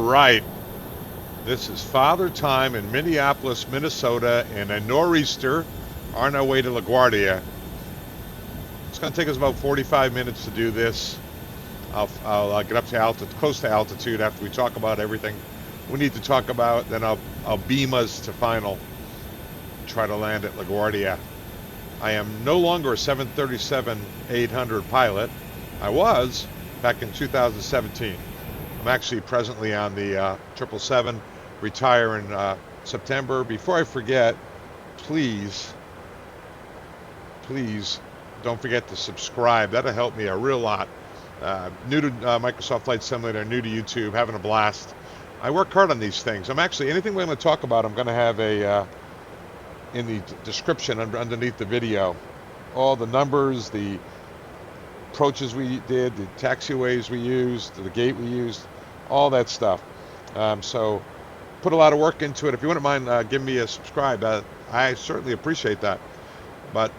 right. This is Father Time in Minneapolis, Minnesota, in a nor'easter on our way to LaGuardia. It's going to take us about 45 minutes to do this. I'll get up to close to altitude after we talk about everything we need to talk about. Then I'll beam us to final. Try to land at LaGuardia. I am no longer a 737-800 pilot. I was back in 2017. I'm actually presently on the 777, retire in September. Before I forget, please don't forget to subscribe. That'll help me a real lot. New to Microsoft Flight Simulator, new to YouTube, having a blast. I work hard on these things. Anything we're going to talk about, I'm going to have in the description underneath the video. All the numbers, the approaches we did, the taxiways we used, the gate we used, all that stuff. So put a lot of work into it. If you wouldn't mind giving me a subscribe, I certainly appreciate that. But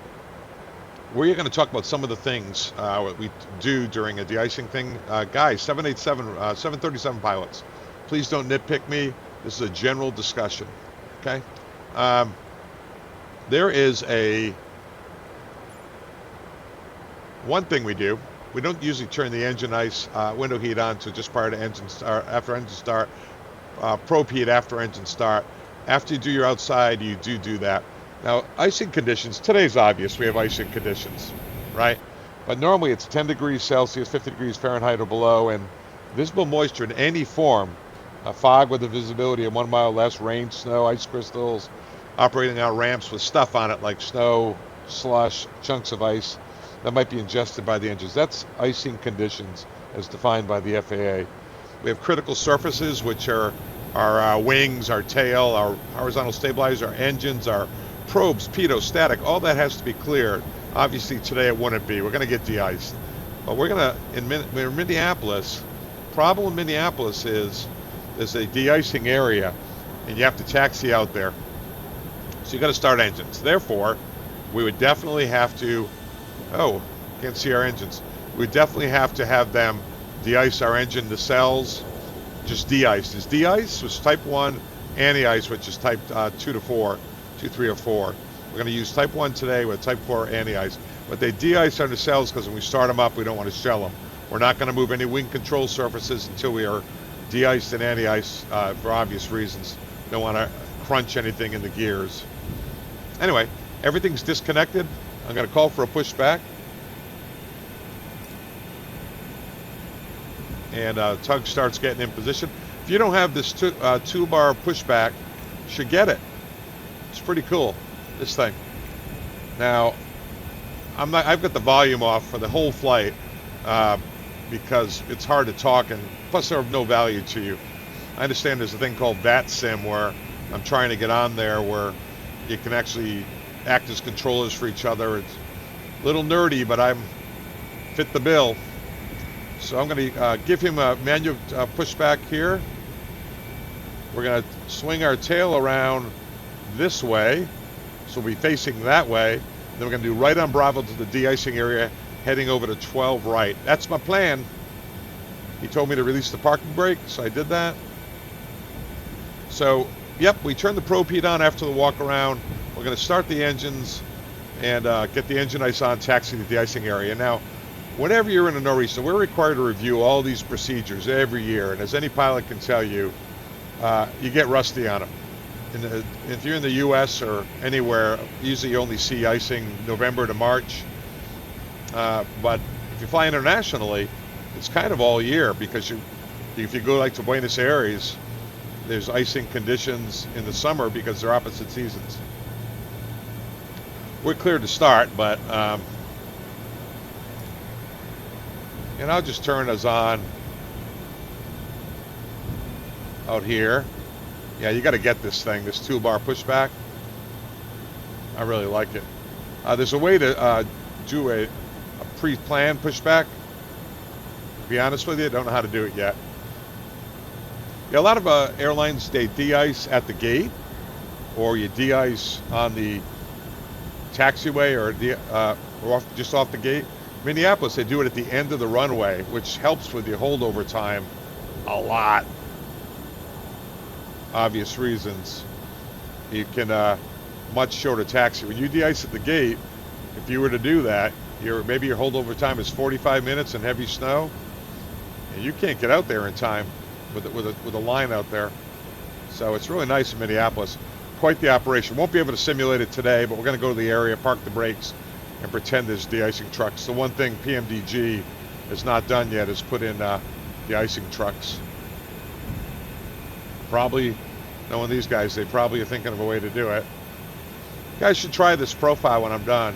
we're going to talk about some of the things what we do during a de-icing thing. Guys, 737 pilots, please don't nitpick me. This is a general discussion, okay? There is one thing we do. We don't usually turn the engine ice window heat on to just prior to engine start, after engine start, probe heat after engine start. After you do your outside, you do that. Now, icing conditions, today's obvious, we have icing conditions, right? But normally it's 10 degrees Celsius, 50 degrees Fahrenheit or below, and visible moisture in any form, a fog with a visibility of 1 mile or less, rain, snow, ice crystals, operating out ramps with stuff on it like snow, slush, chunks of ice that might be ingested by the engines. That's icing conditions as defined by the FAA. We have critical surfaces, which are our wings, our tail, our horizontal stabilizer, our engines, our probes, pitot, static, all that has to be cleared. Obviously today it wouldn't be. We're going to get de-iced. But we're in Minneapolis. Problem in Minneapolis is there's a de-icing area and you have to taxi out there. So you got to start engines. Therefore, we would definitely have to, can't see our engines. We definitely have to have them de-ice our engine nacelles, just de-ice. Is de-ice was type 1, anti-ice, which is type 2 to 4, 2, 3, or 4. We're going to use type 1 today with type 4 anti-ice. But they de-ice our nacelles because when we start them up, we don't want to shell them. We're not going to move any wing control surfaces until we are de-iced and anti-ice for obvious reasons. Don't want to crunch anything in the gears. Anyway, everything's disconnected. I'm going to call for a pushback. And tug starts getting in position. If you don't have this two-bar pushback, you should get it. It's pretty cool, this thing. Now, I've got the volume off for the whole flight because it's hard to talk, and plus they're of no value to you. I understand there's a thing called VATSIM where I'm trying to get on there where you can actually act as controllers for each other. It's a little nerdy, but I'm fit the bill. So I'm going to give him a manual pushback here. We're going to swing our tail around this way, so we'll be facing that way. Then we're going to do right on Bravo to the de-icing area, heading over to 12 right. That's my plan. He told me to release the parking brake, so I did that. So, yep, we turned the probe heat on after the walk around. We're going to start the engines and get the engine ice on, taxi to the de-icing area. Now, whenever you're in a nor'easter, we're required to review all these procedures every year, and as any pilot can tell you, you get rusty on them. If you're in the U.S. or anywhere, usually you only see icing November to March. But if you fly internationally, it's kind of all year because if you go like to Buenos Aires, there's icing conditions in the summer because they're opposite seasons. We're clear to start, but and I'll just turn us on out here. Yeah, you got to get this thing, this 2-bar pushback. I really like it. There's a way to do a pre-planned pushback. To be honest with you, I don't know how to do it yet. Yeah, a lot of airlines, they de-ice at the gate, or you de-ice on the taxiway or just off the gate. Minneapolis, they do it at the end of the runway, which helps with your holdover time a lot. obvious reasons. You can much shorter taxi. When you de-ice at the gate, if you were to do that, maybe your holdover time is 45 minutes in heavy snow, and you can't get out there in time with a line out there. So it's really nice in Minneapolis. Quite the operation. Won't be able to simulate it today, but we're going to go to the area, park the brakes, and pretend there's de-icing trucks. The one thing PMDG has not done yet is put in de-icing trucks. Probably, knowing these guys, they probably are thinking of a way to do it. You guys should try this profile when I'm done.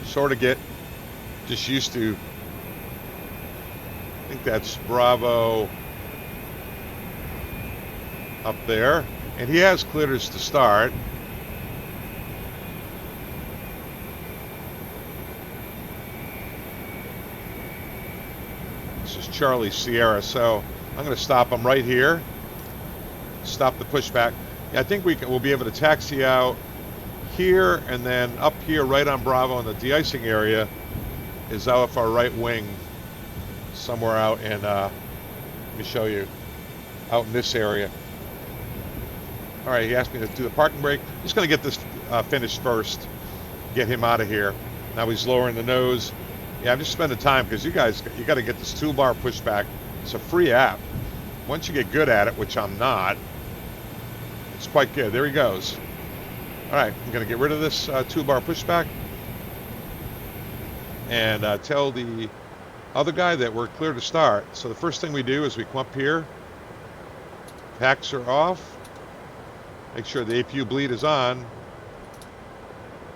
Sort of get just used to, I think that's Bravo up there. And he has cleared us to start. This is Charlie Sierra, so I'm going to stop him right here. Stop the pushback. Yeah, I think we'll be able to taxi out here, and then up here right on Bravo in the de-icing area is out of our right wing, somewhere out in, let me show you, out in this area. All right, he asked me to do the parking brake. I'm just going to get this finished first, get him out of here. Now he's lowering the nose. Yeah, I'm just spending time because you got to get this toolbar pushback. It's a free app. Once you get good at it, which I'm not, it's quite good. There he goes. All right, I'm going to get rid of this toolbar pushback and tell the other guy that we're clear to start. So the first thing we do is we come up here, packs are off, make sure the APU bleed is on.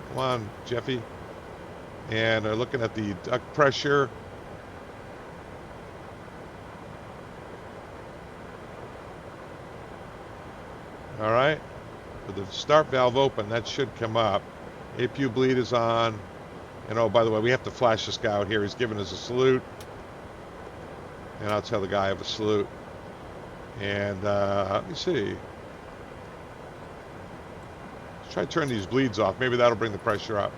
Come on, Jeffy. And looking at the duct pressure. All right, with the start valve open, that should come up. APU bleed is on. And oh, by the way, we have to flash this guy out here. He's giving us a salute. And I'll tell the guy I have a salute. And let me see. Let's try to turn these bleeds off. Maybe that'll bring the pressure up.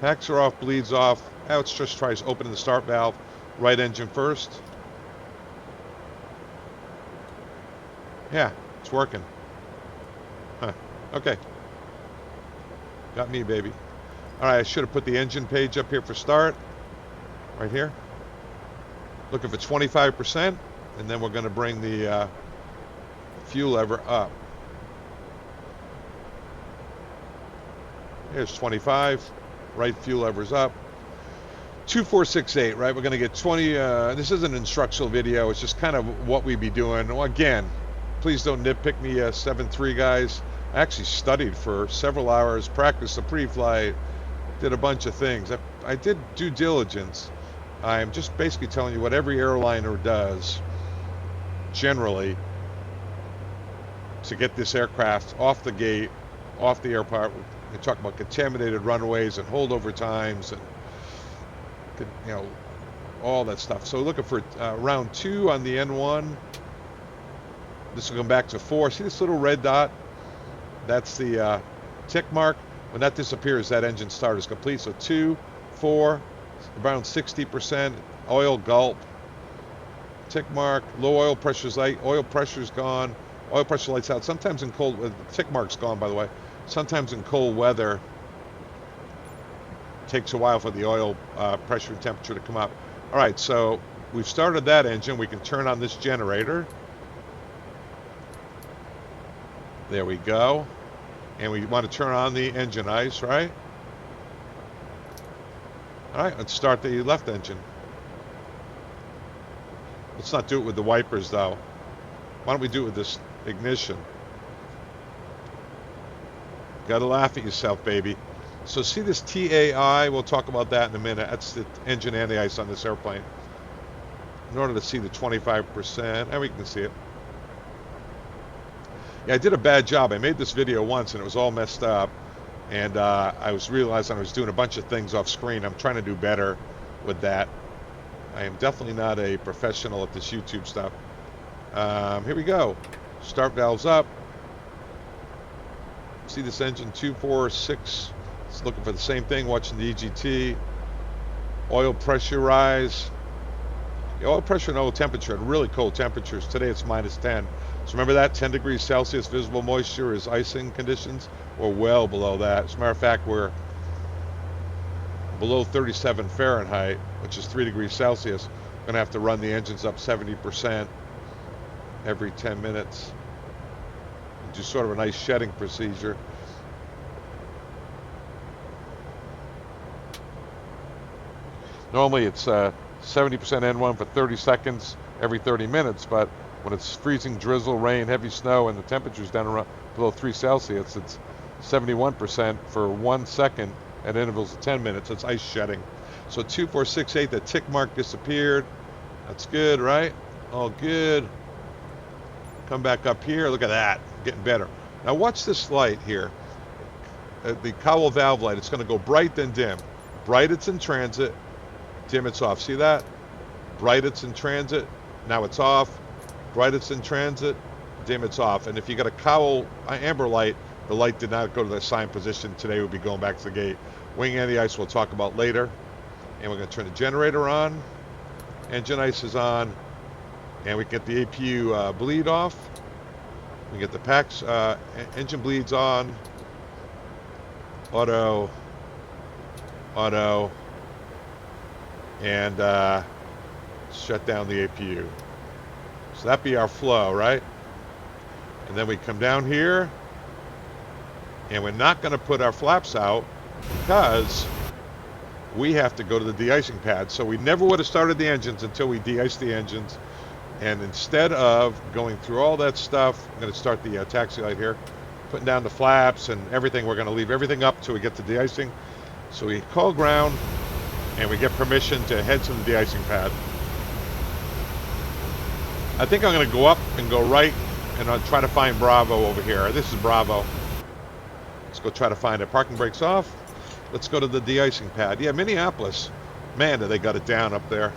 Packs are off, bleeds off. Now let's just try opening the start valve. Right engine first. Yeah, it's working. Huh. Okay. Got me, baby. All right, I should have put the engine page up here for start. Right here. Looking for 25%. And then we're going to bring the fuel lever up. Here's 25. Right fuel lever's up. 2468, right? We're going to get 20. This is an instructional video. It's just kind of what we be doing. Well, again, please don't nitpick me, 7.3 guys. I actually studied for several hours, practiced the pre-flight, did a bunch of things. I did due diligence. I'm just basically telling you what every airliner does, generally, to get this aircraft off the gate, off the airport. We talk about contaminated runways and holdover times and, you know, all that stuff. So looking for round 2 on the N1. This will come back to 4. See this little red dot? That's the tick mark. When that disappears, that engine start is complete. So 2, 4, around 60%. Oil gulp. Tick mark. Low oil pressure's light. Oil pressure's gone. Oil pressure lights out. Sometimes in cold, tick mark's gone, by the way. Sometimes in cold weather, it takes a while for the oil pressure and temperature to come up. All right, so we've started that engine. We can turn on this generator. There we go. And we want to turn on the engine ice, right? All right, let's start the left engine. Let's not do it with the wipers, though. Why don't we do it with this ignition? Gotta laugh at yourself, baby. So see this TAI? We'll talk about that in a minute. That's the engine anti-ice on this airplane. In order to see the 25%, and we can see it. Yeah, I did a bad job. I made this video once and it was all messed up. And I was realizing I was doing a bunch of things off screen. I'm trying to do better with that. I am definitely not a professional at this YouTube stuff. Here we go. Start valves up. See this engine 246. It's looking for the same thing. Watching the EGT. Oil pressure rise. The oil pressure and oil temperature at really cold temperatures. Today it's -10. So remember that 10 degrees Celsius visible moisture is icing conditions. We're well below that. As a matter of fact, we're below 37 Fahrenheit, which is 3 degrees Celsius. We're going to have to run the engines up 70% every 10 minutes. And do sort of a nice shedding procedure. Normally it's 70% N1 for 30 seconds every 30 minutes, but when it's freezing drizzle, rain, heavy snow, and the temperature's down around below 3 Celsius, it's 71% for 1 second at intervals of 10 minutes. It's ice shedding. So 2468, the tick mark disappeared. That's good, right? All good. Come back up here. Look at that. Getting better. Now watch this light here. The cowl valve light. It's going to go bright then dim. Bright, it's in transit. Dim, it's off. See that? Bright, it's in transit. Now it's off. Bright, it's in transit. Dim, it's off. And if you got a cowl amber light, the light did not go to the assigned position. Today we'll be going back to the gate. Wing anti-ice we'll talk about later. And we're going to turn the generator on. Engine ice is on. And we get the APU bleed off. We get the packs. Engine bleeds on. Auto. Auto. And shut down the APU. So that'd be our flow, right? And then we come down here. And we're not going to put our flaps out because we have to go to the de-icing pad. So we never would have started the engines until we de-iced the engines. And instead of going through all that stuff, I'm going to start the taxi light here, putting down the flaps and everything. We're going to leave everything up till we get to de-icing. So we call ground and we get permission to head to the de-icing pad. I think I'm going to go up and go right and I'll try to find Bravo over here. This is Bravo. Let's go try to find it. Parking brakes off. Let's go to the de-icing pad. Yeah, Minneapolis. Man, do they got it down up there.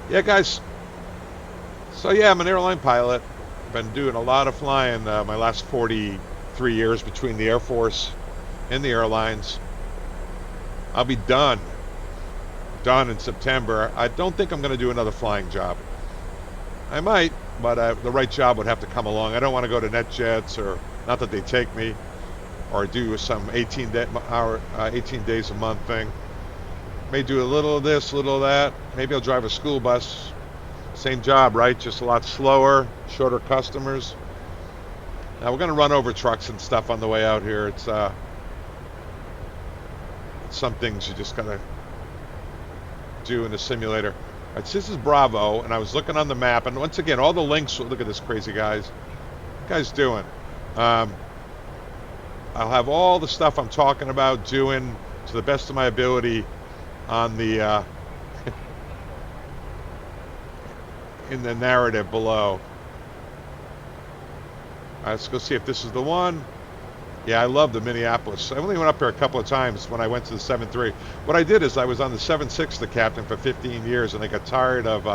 Yeah, guys. So yeah, I'm an airline pilot. Been doing a lot of flying my last 43 years between the Air Force and the airlines. I'll be done in September. I don't think I'm going to do another flying job. I might, but the right job would have to come along. I don't want to go to NetJets, or not that they take me, or do some 18 days a month thing. May do a little of this, a little of that. Maybe I'll drive a school bus. Same job, right? Just a lot slower, shorter customers. Now we're going to run over trucks and stuff on the way out here. It's some things you just got to do in the simulator. All right, so this is Bravo, and I was looking on the map, and once again, all the links. Look at this crazy guys. What guy's doing? I'll have all the stuff I'm talking about doing to the best of my ability on the in the narrative below. All right, let's go see if this is the one. Yeah, I love the Minneapolis. I only went up here a couple of times when I went to the 7.3. What I did is I was on the 7.6, the captain, for 15 years, and I got tired of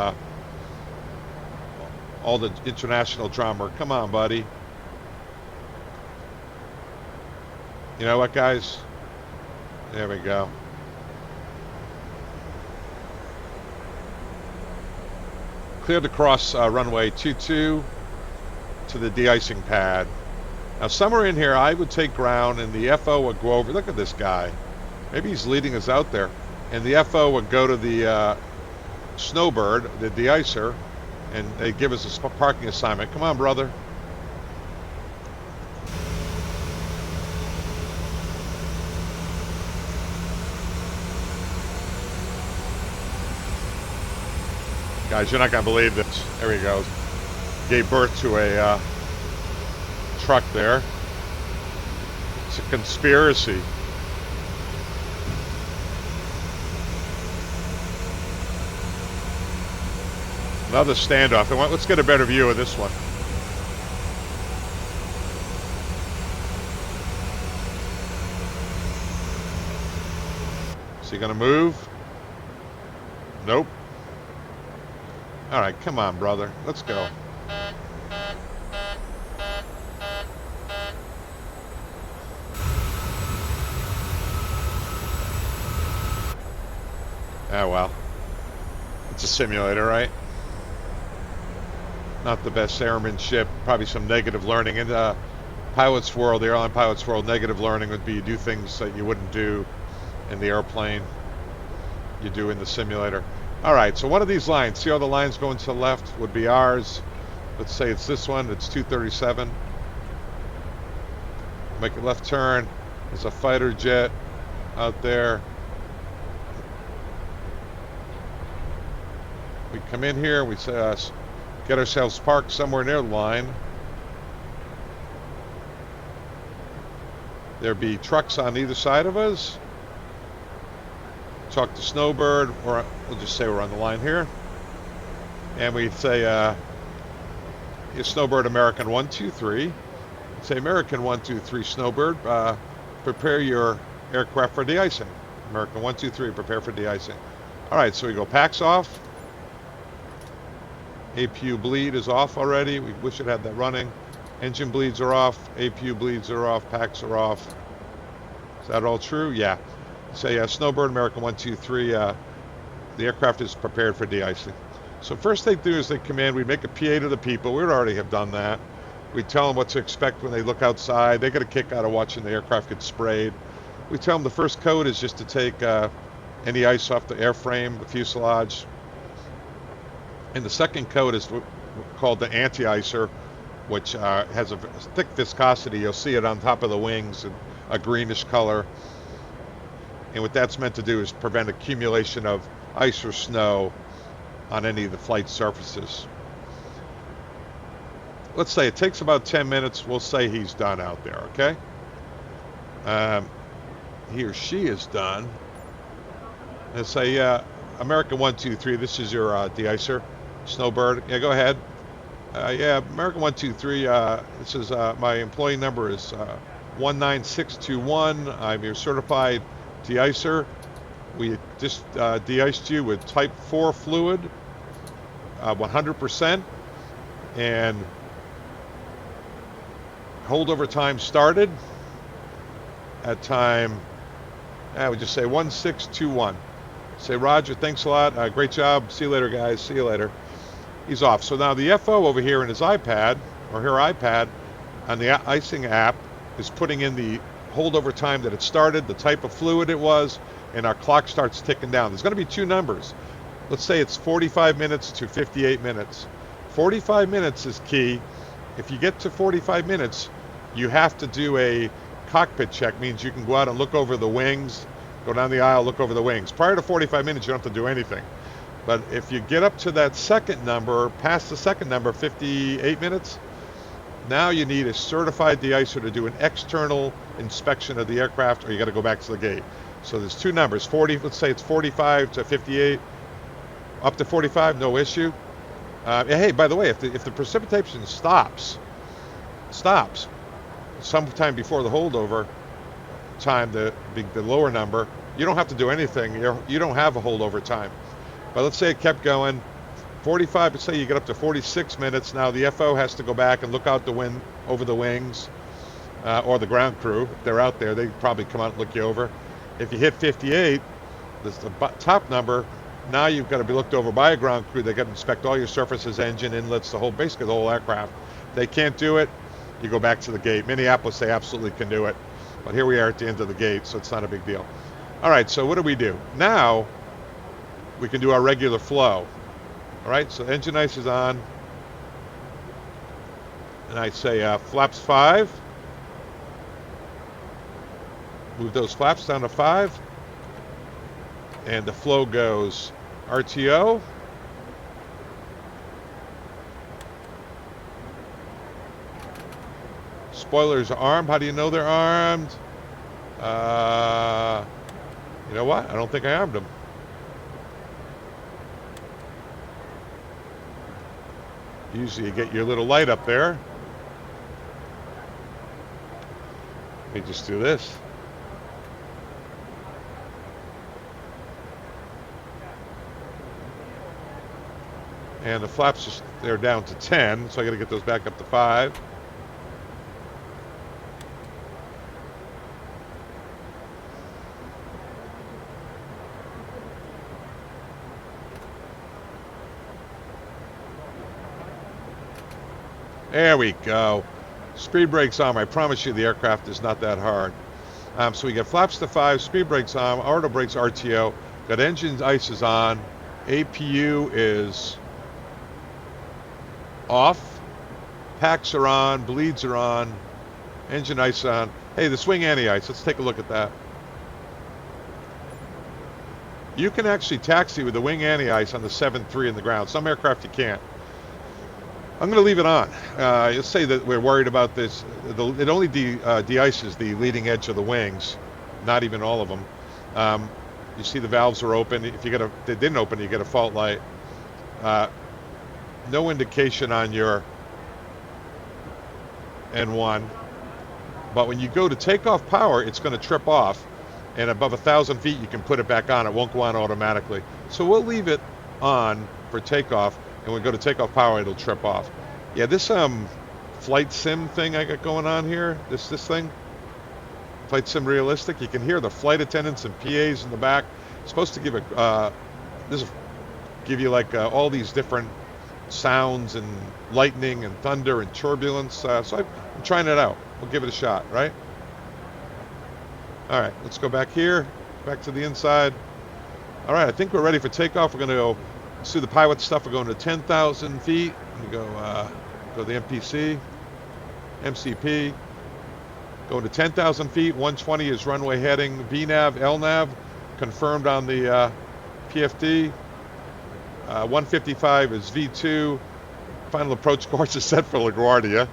all the international drama. Come on, buddy. You know what, guys? There we go. Cleared across runway 22 to the de-icing pad. Now, somewhere in here, I would take ground, and the FO would go over. Look at this guy. Maybe he's leading us out there. And the FO would go to the Snowbird, the de-icer, and they give us a parking assignment. Come on, brother. Guys, you're not going to believe this. There he goes. Gave birth to a truck there. It's a conspiracy. Another standoff. Let's get a better view of this one. Is he going to move? Nope. All right, come on, brother. Let's go. Oh well. It's a simulator, right? Not the best airmanship. Probably some negative learning. In the pilot's world, the airline pilot's world, negative learning would be you do things that you wouldn't do in the airplane. You do in the simulator. All right, so one of these lines, see all the lines going to the left, would be ours. Let's say it's this one, it's 237. Make a left turn. There's a fighter jet out there. We come in here, we say, get ourselves parked somewhere near the line. There'd be trucks on either side of us. Talk to Snowbird, or we'll just say we're on the line here. And we say, Snowbird American 123. Say American 123 Snowbird, prepare your aircraft for de-icing. American 123, prepare for de-icing. All right, so we go packs off. APU bleed is off already. We wish it had that running. Engine bleeds are off. APU bleeds are off. Packs are off. Is that all true? Yeah. Say Snowbird American 123. The aircraft is prepared for de-icing. So first they do is they come in. We make a PA to the people. We would already have done that. We tell them what to expect when they look outside. They get a kick out of watching the aircraft get sprayed. We tell them the first code is just to take any ice off the airframe, the fuselage. And the second code is called the anti-icer, which has a thick viscosity. You'll see it on top of the wings, a greenish color. And what that's meant to do is prevent accumulation of ice or snow on any of the flight surfaces. Let's say it takes about 10 minutes. We'll say he's done out there, okay? He or she is done. Let's say, American 123, this is your de-icer. Snowbird, yeah, go ahead. Yeah, American 123, this is, my employee number is 19621. I'm your certified de-icer. We just de-iced you with type 4 fluid, 100%. And holdover time started at time, I would just say 1621. Say, Roger, thanks a lot. Great job. See you later, guys. See you later. He's off. So now the FO over here in his iPad, or her iPad, on the Icing app, is putting in the holdover time that it started, the type of fluid it was, and our clock starts ticking down. There's going to be two numbers. Let's say it's 45 minutes to 58 minutes. 45 minutes is key. If you get to 45 minutes, you have to do a cockpit check. Means you can go out and look over the wings, go down the aisle, look over the wings. Prior to 45 minutes, you don't have to do anything. But if you get up to that second number, past the second number, 58 minutes, now you need a certified de-icer to do an external inspection of the aircraft, or you got to go back to the gate. So there's two numbers, 40, let's say it's 45 to 58, up to 45, no issue. Hey, by the way, if the precipitation stops sometime before the holdover time, the lower number, you don't have to do anything. You don't have a holdover time. But let's say it kept going, 45, let's say you get up to 46 minutes. Now the FO has to go back and look out the wind over the wings, or the ground crew. If they're out there, they probably come out and look you over. If you hit 58, this is the top number. Now you've got to be looked over by a ground crew. They got to inspect all your surfaces, engine, inlets, basically the whole aircraft. If they can't do it, you go back to the gate. Minneapolis, they absolutely can do it. But here we are at the end of the gate, so it's not a big deal. All right, so what do we do? Now, we can do our regular flow. All right, so engine ice is on. And I say flaps 5. Move those flaps down to 5. And the flow goes RTO. Spoilers are armed. How do you know they're armed? You know what? I don't think I armed them. Usually you get your little light up there. Let me just do this. And the flaps, just they're down to 10, so I got to get those back up to 5. There we go. Speed brakes on. I promise you the aircraft is not that hard. So we got flaps to 5, speed brakes on, auto brakes RTO, got engine ices on, APU is off, packs are on, bleeds are on, engine ice on. Hey, the swing anti-ice, let's take a look at that. You can actually taxi with the wing anti-ice on the 7.3 in the ground. Some aircraft you can't. I'm going to leave it on. Let's say that we're worried about this. It only de-ices the leading edge of the wings, not even all of them. You see the valves are open. If they didn't open, you get a fault light. No indication on your N1. But when you go to takeoff power, it's going to trip off. And above 1,000 feet, you can put it back on. It won't go on automatically. So we'll leave it on for takeoff. And when we go to takeoff power, it'll trip off. Yeah, this flight sim thing I got going on here, this thing, flight sim realistic. You can hear the flight attendants and PAs in the back. It's supposed to give you like all these different sounds and lightning and thunder and turbulence. So I'm trying it out. We'll give it a shot, right? All right, let's go back here, back to the inside. All right, I think we're ready for takeoff. We're going to go. Let's do the pilot stuff. We're going to 10,000 feet. We go to the MPC, MCP. Going to 10,000 feet. 120 is runway heading. VNAV, LNAV, confirmed on the PFD. 155 is V2. Final approach course is set for LaGuardia.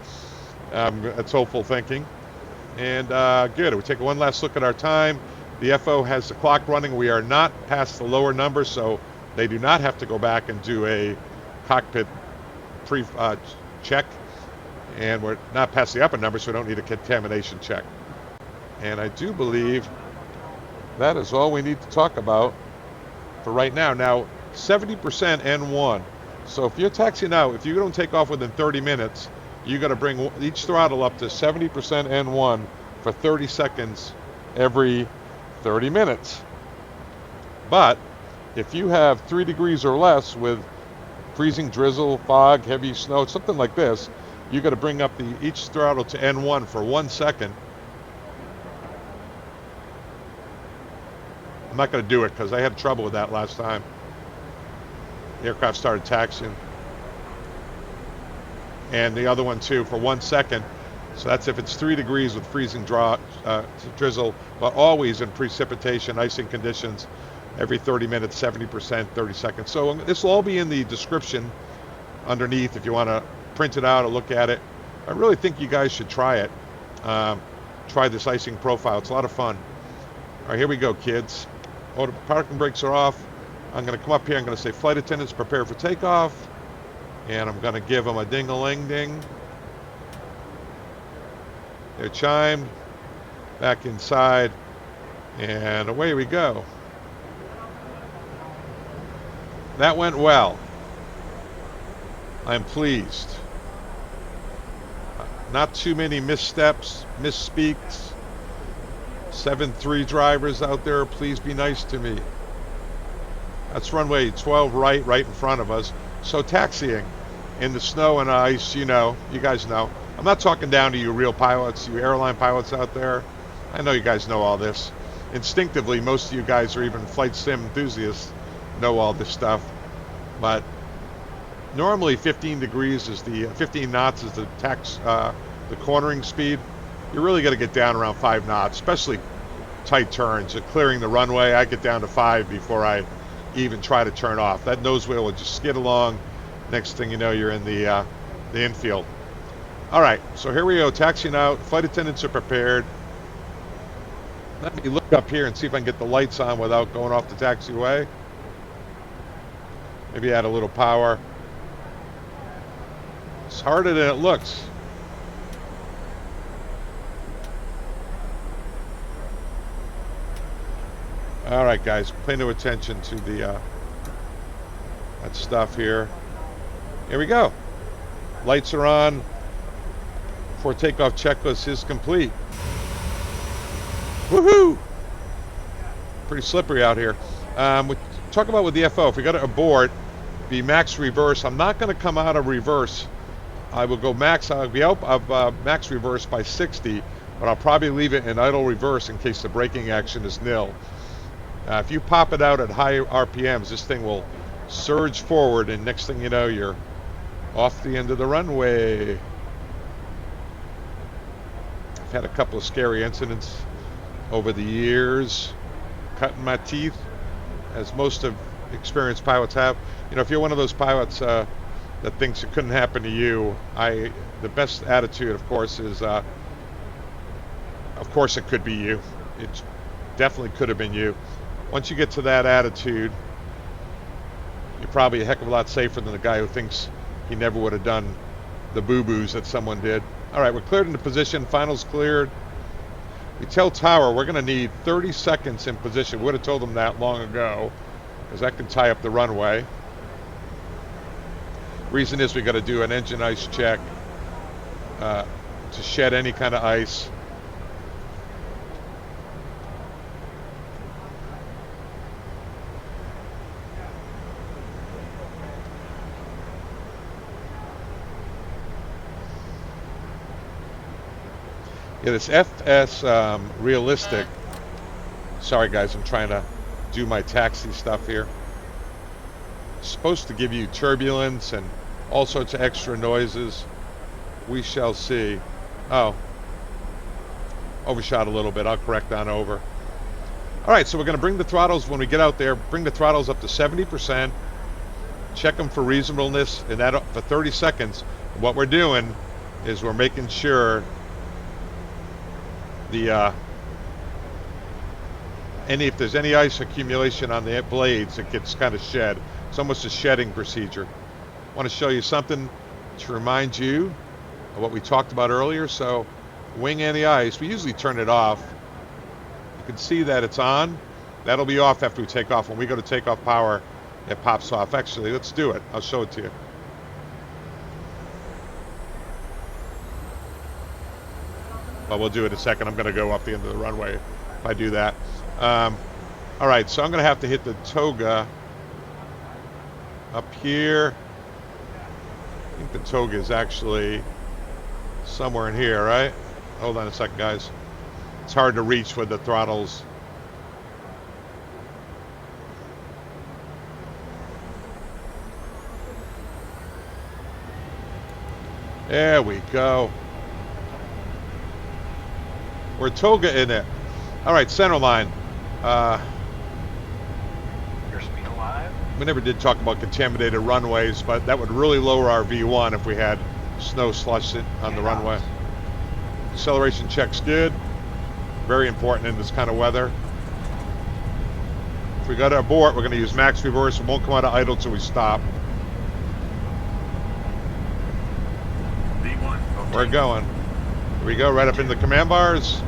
That's hopeful thinking. And good. We take one last look at our time. The FO has the clock running. We are not past the lower number, so they do not have to go back and do a cockpit check. And we're not past the upper number, so we don't need a contamination check. And I do believe that is all we need to talk about for right now. Now, 70% N1. So if you're taxiing out, if you don't take off within 30 minutes, you got to bring each throttle up to 70% N1 for 30 seconds every 30 minutes. But if you have 3 degrees or less with freezing drizzle, fog, heavy snow, something like this, you got to bring up each throttle to N1 for 1 second. I'm not going to do it because I had trouble with that last time. The aircraft started taxiing. And the other one too for 1 second. So that's if it's 3 degrees with freezing drizzle, but always in precipitation, icing conditions, every 30 minutes, 70%, 30 seconds. So this will all be in the description underneath if you want to print it out or look at it. I really think you guys should try it. Try this icing profile. It's a lot of fun. All right, here we go, kids. Auto parking brakes are off. I'm going to come up here. I'm going to say flight attendants prepare for takeoff. And I'm going to give them a ding-a-ling-ding. They're chimed. Back inside. And away we go. That went well. I'm pleased. Not too many missteps, misspeaks. 7-3 drivers out there, please be nice to me. That's runway 12 right in front of us. So taxiing in the snow and ice, you guys know. I'm not talking down to you real pilots, you airline pilots out there. I know you guys know all this. Instinctively, most of you guys are even flight sim enthusiasts, know all this stuff. But normally 15 knots is the the cornering speed. You really got to get down around 5 knots, especially tight turns. Clearing the runway, I get down to 5 before I even try to turn off. That nose wheel will just skid along. Next thing you know, you're in the infield. All right, so here we go, taxiing out. Flight attendants are prepared. Let me look up here and see if I can get the lights on without going off the taxiway. Maybe add a little power. It's harder than it looks. All right, guys, pay no attention to that stuff here. Here we go. Lights are on. Before takeoff checklist is complete. Woohoo! Pretty slippery out here. We talk about with the FO. If we got to abort, be max reverse. I'm not going to come out of reverse I will go max. I'll be out of max reverse by 60, but I'll probably leave it in idle reverse in case the braking action is nil. If you pop it out at high RPMs, this thing will surge forward, and next thing you know, you're off the end of the runway. I've had a couple of scary incidents over the years, cutting my teeth, as most of experienced pilots have. You know, if you're one of those pilots that thinks it couldn't happen to you, the best attitude, of course, is of course it could be you. It definitely could have been you. Once you get to that attitude, you're probably a heck of a lot safer than the guy who thinks he never would have done the boo-boos that someone did. All right, we're cleared into position. Finals cleared. We tell tower we're going to need 30 seconds in position. We would have told them that long ago, because that can tie up the runway. Reason is we got to do an engine ice check to shed any kind of ice. Yeah, this FS realistic. Sorry guys, I'm trying to do my taxi stuff here. It's supposed to give you turbulence and all sorts of extra noises. We shall see. Oh, overshot a little bit. I'll correct on over. All right, so we're going to bring the throttles when we get out there. Bring the throttles up to 70%. Check them for reasonableness, and that for 30 seconds. What we're doing is we're making sure if there's any ice accumulation on the blades, it gets kind of shed. It's almost a shedding procedure. I want to show you something to remind you of what we talked about earlier. So wing anti-ice, we usually turn it off. You can see that it's on. That'll be off after we take off. When we go to take off power, it pops off. Actually, let's do it. I'll show it to you. Well, we'll do it in a second. I'm going to go up the end of the runway if I do that. All right, so I'm going to have to hit the toga up here. I think the toga is actually somewhere in here, right? Hold on a second, guys. It's hard to reach with the throttles. There we go. We're toga in it. All right, center line. Your speed alive. We never did talk about contaminated runways, but that would really lower our V1 if we had snow slush on the runway. Acceleration check's good. Very important in this kind of weather. If we go to abort, we're going to use max reverse. We won't come out of idle till we stop. V1. Okay. We're going. Here we go, right up in the command bars.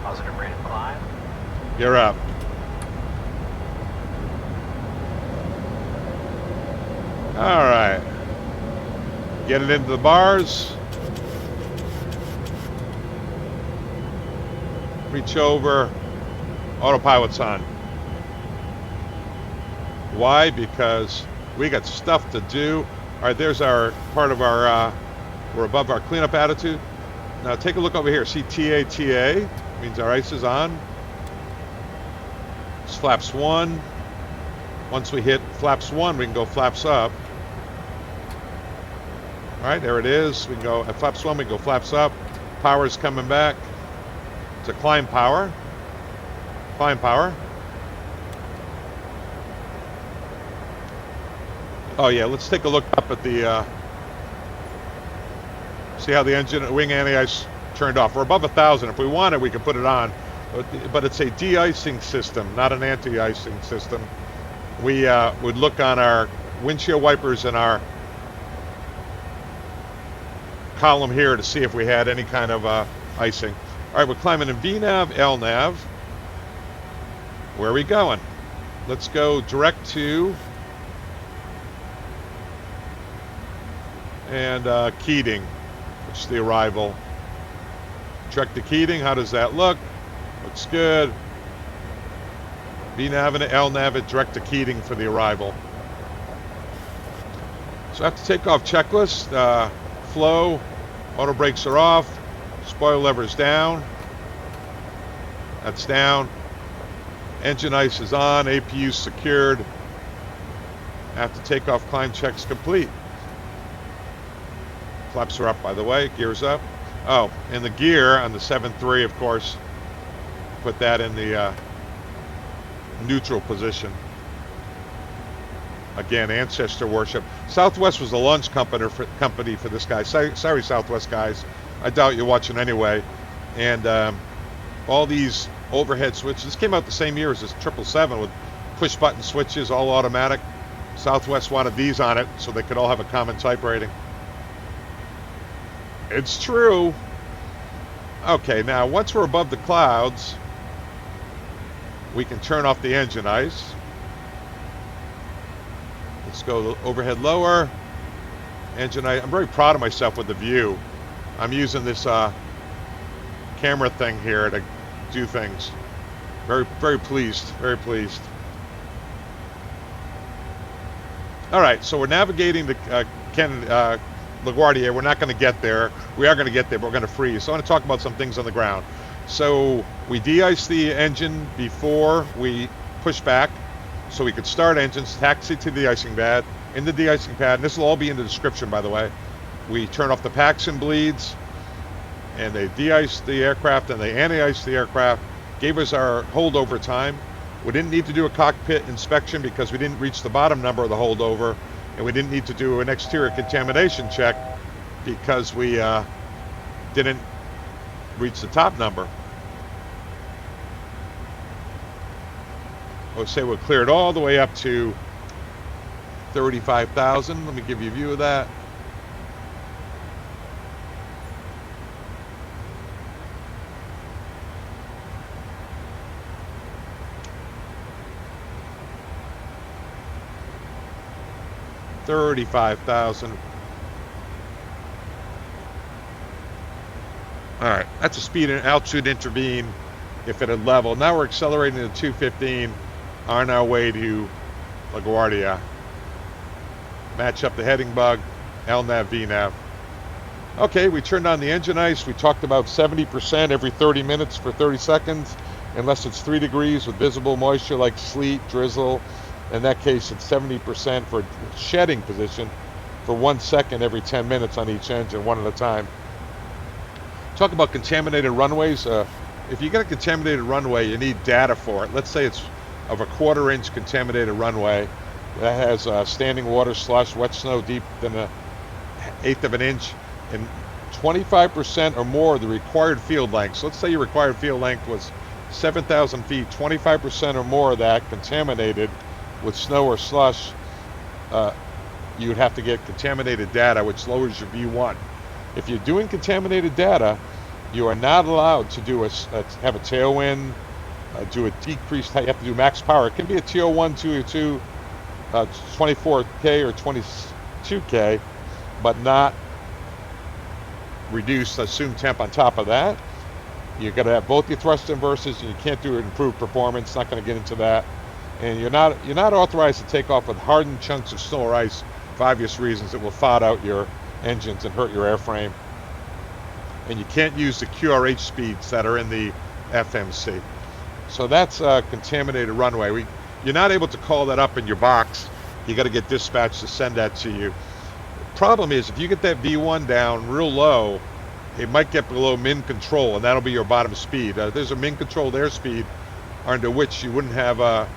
Positive rate of climb. You're up. All right. Get it into the bars. Reach over. Autopilot's on. Why? Because we got stuff to do. All right, there's our part of our, we're above our cleanup attitude. Now take a look over here. See TA, means our ice is on. It's flaps 1. Once we hit flaps 1, we can go flaps up. All right, there it is. We can go at flaps 1, we go flaps up. Power's coming back. It's a climb power. Climb power. Oh yeah, let's take a look up at the, see how the engine, wing anti-ice turned off. We're above 1,000. If we wanted, we could put it on. But it's a de-icing system, not an anti-icing system. We would look on our windshield wipers and our column here to see if we had any kind of icing. All right, we're climbing in VNav, LNav. Where are we going? Let's go direct to and Keating, which is the arrival. Direct to Keating, how does that look? Looks good. VNav and LNav at direct to Keating for the arrival. So after takeoff checklist, flow, auto brakes are off, spoiler lever's down, that's down, engine ice is on, APU secured. After takeoff, climb checks complete. Flaps are up, by the way, gears up. Oh, and the gear on the 7.3, of course, put that in the neutral position. Again, ancestor worship. Southwest was the launch company for this guy. Sorry, Southwest guys. I doubt you're watching anyway. And all these overhead switches. This came out the same year as this 777 with push button switches, all automatic. Southwest wanted these on it so they could all have a common type rating. It's true. Okay, now once we're above the clouds, we can turn off the engine ice. Let's go overhead lower. Engine ice. I'm very proud of myself with the view. I'm using this camera thing here to do things. Very, very pleased. Very pleased. All right, so we're navigating the LaGuardia. We're not going to get there. We are going to get there, but we're going to freeze. So I want to talk about some things on the ground. So we de-iced the engine before we push back, so we could start engines, taxi to the icing pad. In the de-icing pad, and this will all be in the description, by the way, we turn off the packs and bleeds, and they de-iced the aircraft and they anti-iced the aircraft, gave us our holdover time. We didn't need to do a cockpit inspection because we didn't reach the bottom number of the holdover, and we didn't need to do an exterior contamination check because we didn't reach the top number. I would say we're cleared all the way up to 35,000. Let me give you a view of that. $35,000. All right, that's a speed and altitude intervene if it had leveled. Now we're accelerating to 215 on our way to LaGuardia. Match up the heading bug, LNAV, VNAV. Okay, we turned on the engine ice. We talked about 70% every 30 minutes for 30 seconds, unless it's 3 degrees with visible moisture like sleet, drizzle. In that case, it's 70% for shedding position for 1 second every 10 minutes on each engine, one at a time. Talk about contaminated runways. If you get a contaminated runway, you need data for it. Let's say it's of a 1/4 inch contaminated runway that has standing water, slush, wet snow deep than 1/8 of an inch, and 25% or more of the required field length. So let's say your required field length was 7,000 feet, 25% or more of that contaminated with snow or slush, you would have to get contaminated data, which lowers your V1. If you're doing contaminated data, you are not allowed to do have a tailwind, do a decreased, you have to do max power. It can be a TO1, TO2, 24K or 22K, but not reduce assumed temp on top of that. You've got to have both your thrust inverses, and you can't do improved performance. Not going to get into that. And you're not authorized to take off with hardened chunks of snow or ice for obvious reasons. It will thaw out your engines and hurt your airframe. And you can't use the QRH speeds that are in the FMC. So that's a contaminated runway. You're not able to call that up in your box. You got to get dispatch to send that to you. The problem is if you get that V1 down real low, it might get below min control, and that'll be your bottom speed. There's a min controlled airspeed under which you wouldn't have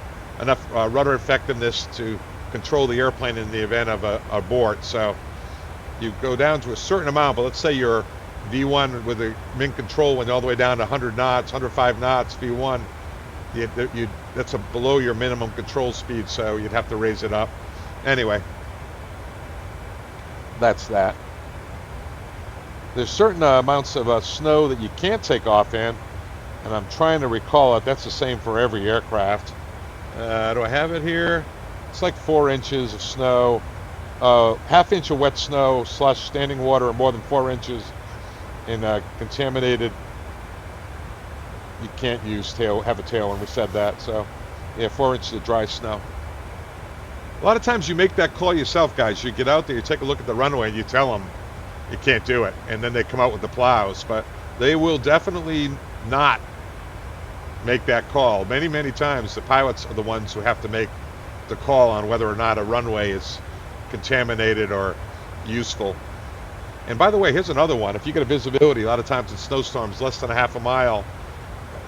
enough rudder effectiveness to control the airplane in the event of a abort. So you go down to a certain amount, but let's say your V1 with a min control went all the way down to 100 knots, 105 knots, V1, that's below your minimum control speed, so you'd have to raise it up. Anyway, that's that. There's certain amounts of snow that you can't take off in, and I'm trying to recall it. That's the same for every aircraft. Do I have it here? It's like 4 inches of snow, ½ inch of wet snow, slush, standing water, or more than 4 inches in contaminated. You can't have a tail when we said that. So yeah, 4 inches of dry snow. A lot of times you make that call yourself, guys. You get out there, you take a look at the runway, and you tell them you can't do it, and then they come out with the plows. But they will definitely not make that call. Many, many times the pilots are the ones who have to make the call on whether or not a runway is contaminated or useful. And by the way, here's another one. If you get a visibility, a lot of times in snowstorms, less than a half a mile,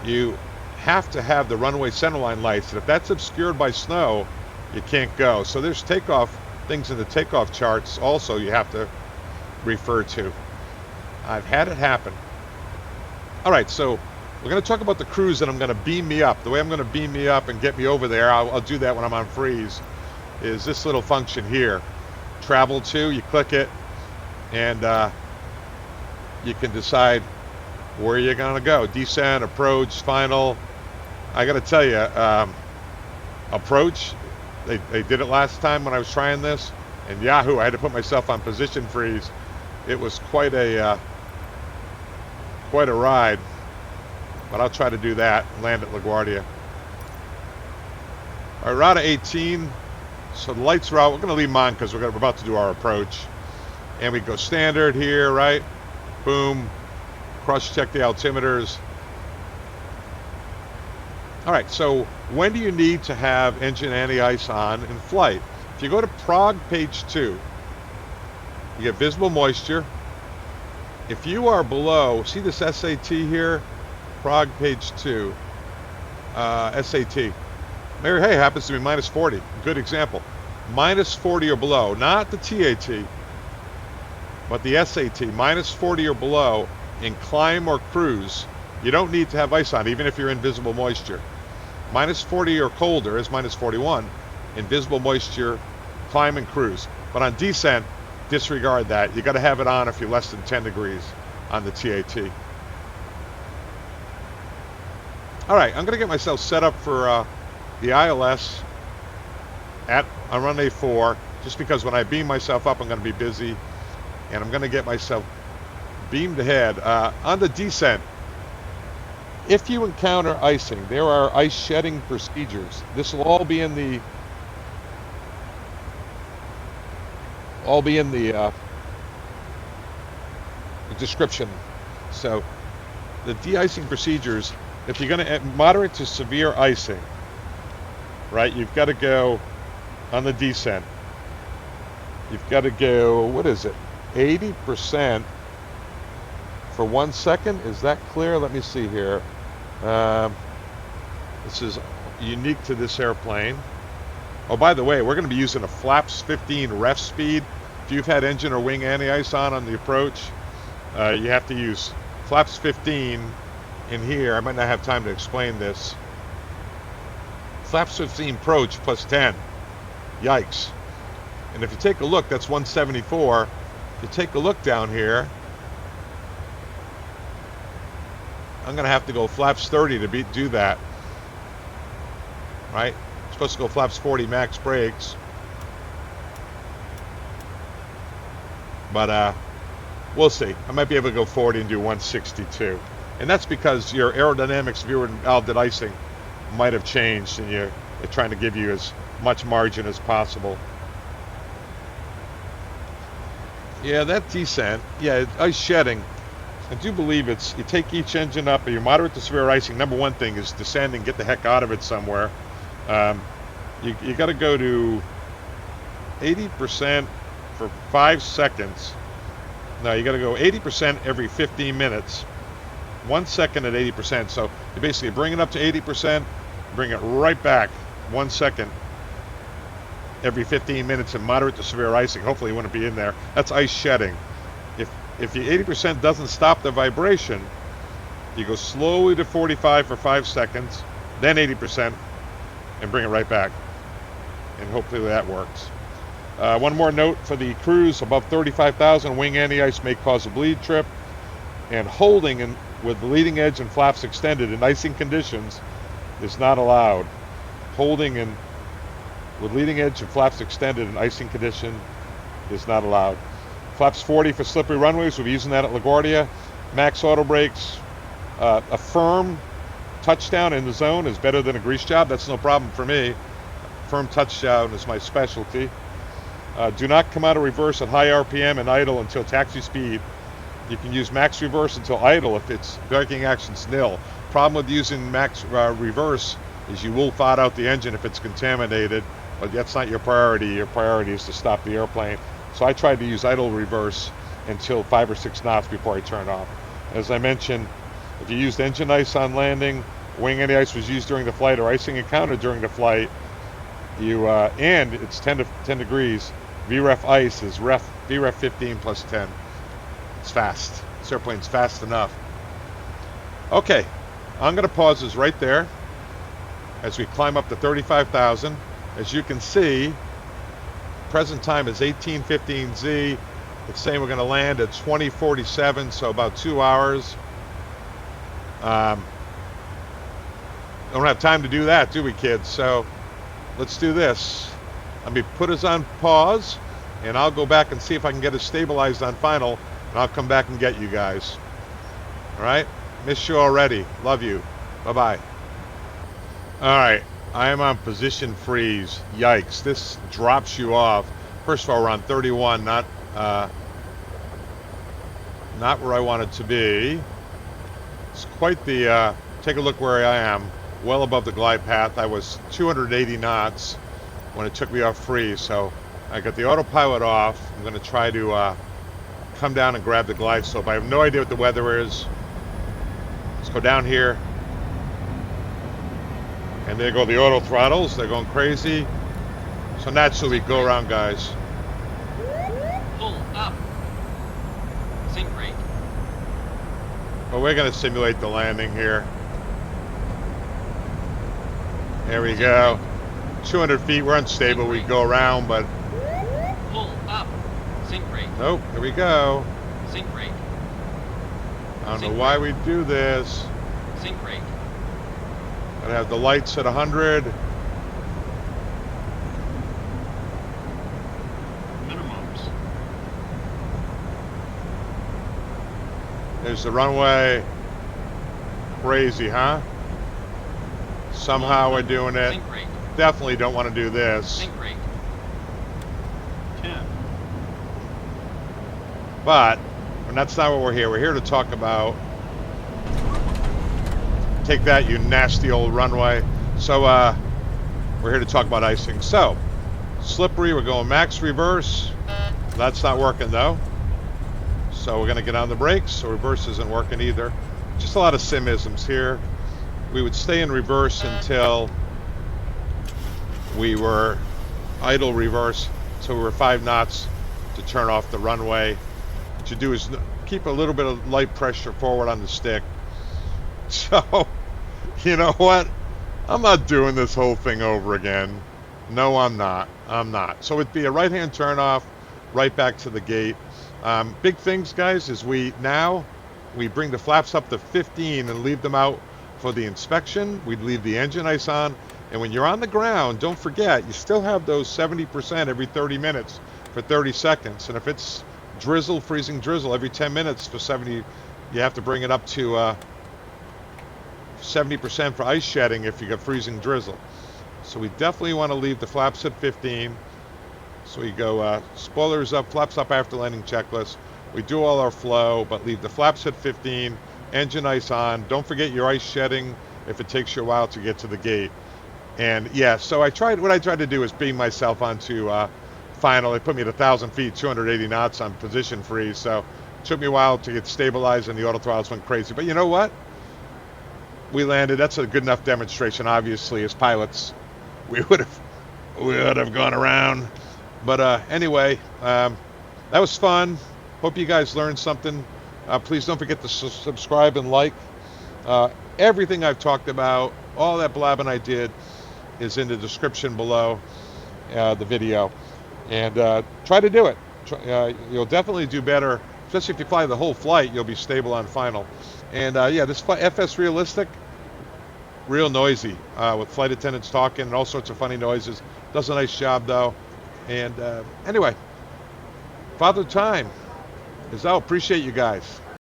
you have to have the runway centerline lights. And if that's obscured by snow, you can't go. So there's takeoff things in the takeoff charts also you have to refer to. I've had it happen. All right, so we're going to talk about the crews that I'm going to beam me up. The way I'm going to beam me up and get me over there, I'll do that when I'm on freeze, is this little function here. Travel to, you click it, and you can decide where you're going to go. Descent, approach, final. I got to tell you, approach, they did it last time when I was trying this, and Yahoo, I had to put myself on position freeze. It was quite a ride, but I'll try to do that and land at LaGuardia. All right, Rudder 18. So the lights are out. We're going to leave them on because we're about to do our approach. And we go standard here, right? Boom. Cross-check the altimeters. All right, so when do you need to have engine anti-ice on in flight? If you go to Prague page 2, you get visible moisture. If you are below, see this SAT here? Prague page 2, SAT. Mary Hay happens to be minus 40. Good example. Minus 40 or below, not the TAT, but the SAT, minus 40 or below in climb or cruise. You don't need to have ice on, even if you're in visible moisture. Minus 40 or colder is minus 41 in visible moisture, climb and cruise. But on descent, disregard that. You got to have it on if you're less than 10 degrees on the TAT. All right, I'm going to get myself set up for the ILS on runway 4, just because when I beam myself up, I'm going to be busy, and I'm going to get myself beamed ahead. On the descent, if you encounter icing, there are ice shedding procedures. This will all be in the description. So the de-icing procedures, if you're going to moderate to severe icing, right, you've got to go on the descent. You've got to go, what is it, 80% for 1 second? Is that clear? Let me see here. This is unique to this airplane. Oh, by the way, we're going to be using a flaps 15 ref speed. If you've had engine or wing anti-ice on the approach, you have to use flaps 15 in here. I might not have time to explain this. Flaps 15 approach plus 10. Yikes. And if you take a look, that's 174. If you take a look down here, I'm going to have to go flaps 30 to do that. Right? I'm supposed to go flaps 40 max brakes. But we'll see. I might be able to go 40 and do 162. And that's because your aerodynamics, if you were involved at icing, might have changed, and you're trying to give you as much margin as possible. Yeah, that descent, yeah, ice shedding. I do believe it's, you take each engine up, and you're moderate to severe icing. Number one thing is descend and get the heck out of it somewhere. You got to go to 80% for 5 seconds. No, you got to go 80% every 15 minutes. 1 second at 80%. So you basically bring it up to 80%, bring it right back 1 second every 15 minutes in moderate to severe icing. Hopefully you wouldn't be in there. That's ice shedding. If the 80% doesn't stop the vibration, you go slowly to 45 for 5 seconds, then 80%, and bring it right back. And hopefully that works. One more note for the cruise, above 35,000, wing anti-ice may cause a bleed trip, and holding with the leading edge and flaps extended in icing conditions is not allowed. Holding with leading edge and flaps extended in icing condition is not allowed. Flaps 40 for slippery runways, we'll be using that at LaGuardia. Max auto brakes, a firm touchdown in the zone is better than a grease job. That's no problem for me. firm touchdown is my specialty. Do not come out of reverse at high RPM and idle until taxi speed. You can use max reverse until idle if its braking action's nil. Problem with using max reverse is you will fart out the engine if it's contaminated, but that's not your priority. Your priority is to stop the airplane. So I tried to use idle reverse until 5 or 6 knots before I turn off. As I mentioned, if you used engine ice on landing, wing any ice was used during the flight, or icing encountered during the flight, you and it's 10 degrees. VREF ice is VREF 15 plus 10. It's fast. This airplane's fast enough. Okay, I'm going to pause this right there as we climb up to 35,000. As you can see, present time is 18:15 It's saying we're going to land at 20:47, so about 2 hours. Don't have time to do that, do we, kids? So let's do this. Let me put us on pause, and I'll go back and see if I can get us stabilized on final, and I'll come back and get you guys. All right? Miss you already. Love you. Bye-bye. All right. I am on position freeze. Yikes. This drops you off. First of all, we're on 31, not where I want it to be. It's quite the, take a look where I am. Well above the glide path. I was 280 knots when it took me off freeze. So I got the autopilot off. I'm going to try to come down and grab the glide slope. I have no idea what the weather is. Let's go down here. And there go the auto throttles. They're going crazy. So naturally, go around, guys. Pull up. Sink brake. Well, we're going to simulate the landing here. There we go. 200 feet. We're unstable. We go around, but... Pull up. Sink brake. Nope. Here we go. Sink brake. I don't know why we do this. Sink brake. Gotta have the lights at 100. Minimums. There's the runway. Crazy, huh? Somehow we're doing it. Sink brake. Definitely don't want to do this. Sink brake. 10. But that's not what we're here. We're here to talk about. Take that, you nasty old runway. So we're here to talk about icing. So slippery, we're going max reverse. That's not working though. So we're going to get on the brakes. So reverse isn't working either. Just a lot of simisms here. We would stay in reverse until we were idle reverse, so we were 5 knots to turn off the runway. What you do is keep a little bit of light pressure forward on the stick. So, you know what? I'm not doing this whole thing over again. No, I'm not. I'm not. So it'd be a right-hand turn off, right back to the gate. Big things, guys, is we bring the flaps up to 15 and leave them out for the inspection. We'd leave the engine ice on. And when you're on the ground, don't forget, you still have those 70% every 30 minutes for 30 seconds. And if it's drizzle, freezing drizzle every 10 minutes for 70, you have to bring it up to 70% for ice shedding if you got freezing drizzle. So we definitely want to leave the flaps at 15. So we go spoilers up, flaps up after landing checklist. We do all our flow, but leave the flaps at 15, engine ice on. Don't forget your ice shedding if it takes you a while to get to the gate. And yeah, so what I tried to do is beam myself onto final. It put me at 1,000 feet, 280 knots on position freeze. So it took me a while to get stabilized and the auto throttles went crazy. But you know what? We landed. That's a good enough demonstration, obviously, as pilots. We would have gone around. But anyway, that was fun. Hope you guys learned something. Please don't forget to subscribe and like. Everything I've talked about, all that blabbing I did, is in the description below the video. And try to do it. You'll definitely do better, especially if you fly the whole flight. You'll be stable on final. And yeah, this FS Realistic, real noisy with flight attendants talking and all sorts of funny noises. Does a nice job though. And anyway, Father Time is out. Appreciate you guys.